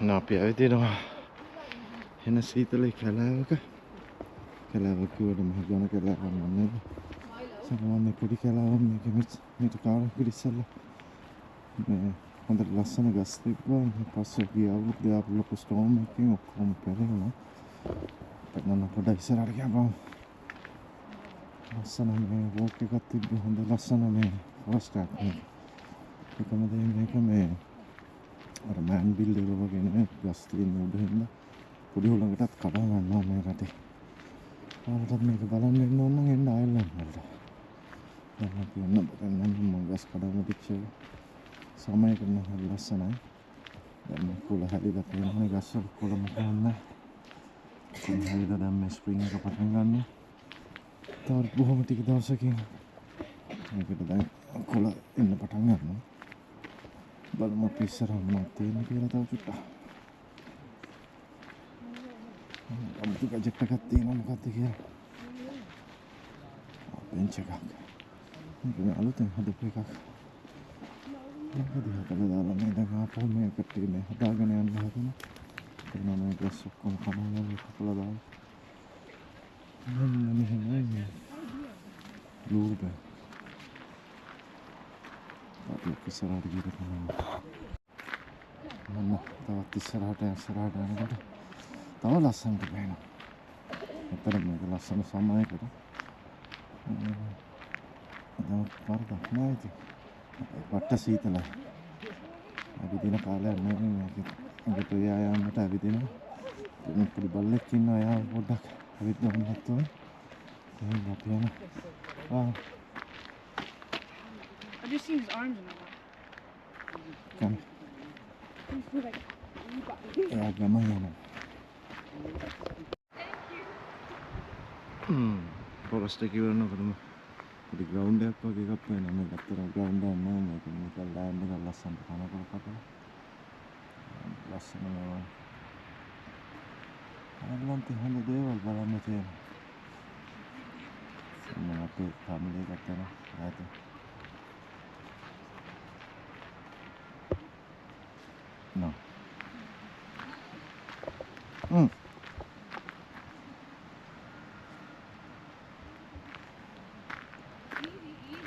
අපි ඇවිදිනවා එන සීතලේ කැලෑවක. කැලෑවක් කිව්වට මහ ජන කැලෑවක් නෙමෙයි. සාමාන්‍ය පොඩි කැලෑවක් මේක මේක කාලෙක ඉස්සෙල්ලා මේ හොඳට ලස්සන ගස් තිබ්බා. පස්සේ ගිය අවුරුද්දේ ආපු ලොකු ස්ටෝම් එකකින් ඔක්කොම පැලෙනවා. පැනන පොඩ්ඩක් ඉස්සරහට ගියාම ලස්සන මේ වෝක් එකක් තිබ්බ හොඳ ලස්සන මේ ෆොරස්ට් එකක් නේ. ඒකම දෙන්නේ මේක මේ අර මෑන් බිල්ඩ් එක වගේ නේ ගස් තියෙන උඩ හින්දා පොඩි හුලඟටත් කඩා ගන්නවා මේ රටේ. ආවටත් මේක බලන්න එන්න ඕන නම් එන්න ආයෙත් වලට. දැන් අපි යන්න මම ගස් කඩාම පිච්චේ සමය කරන හරි ලස්සනයි. දැන් මේ කුල හැදිලා තියෙනවා ගස් වල කොළම ගන්න. හැදිලා දැන් මේ ස්ප්‍රින්ග් එක පටන් ගන්නවා. තව බොහොම ටික දවසකින් මේකට දැන් කොළ එන්න පටන් ගන්නවා. බලමු අපි ඉස්සරහ මොනවද තියෙන්නේ කියලා තව චුට්ටක්. අමුතු ප්‍රොජෙක්ට් එකක් තියෙනවා මොකක්ද කියලා. බෙන්ච් එකක්. මේක අලුතෙන් හදපු එකක්. මේක දිහා කළා දාලා මේ දැන් ආපහු මේකට මේ හදාගෙන යන්න හදනවා. එතන මේ ගස් ඔක්කොම කනවා කපලා දාලා. මෙහෙමයි. ලූබ. අපි ඉස්සරහට ගිහින් තමයි. මම තවත් ඉස්සරහට යනකොට තව ලස්සනට පේනවා. එතන මේක ලස්සන සමයකට. දැන් පාරක් නෑ ඉතින්. වට සීතලයි. අවිදින කාලයක් නෙමෙයි මේක. ඒකට යාමට අවිදිනවා. මේ පොඩි බල්ලෙක් ඉන්නවා යා පොඩ්ඩක් අවිදින්න නැතුව. එහෙනම් අපි යනවා. I just seen his arms in the water. Come. Yeah, come on. Forest එක ඉවරන කරමු. පොඩි ග්‍රවුන්ඩ් එකක් වගේ එකක් වෙනවා. මේක අතර ග්‍රවුන්ඩ් එකක් නෙමෙයි. මේක ලෑන්ඩ් එක ලස්සනට කනකොට කපලා. ලස්සන නේද? අරලන්ත හොඳ දේවල් බලන්න තියෙනවා. මම අපේ ෆැමිලි එකට යනවා. ආයෙත් no.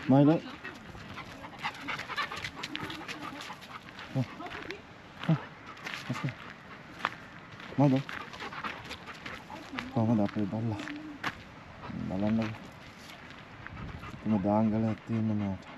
Milo. Milo. කොහමද අපේ බල්ලා? බලන්න. මේ දාංගලයක් තියෙන මට.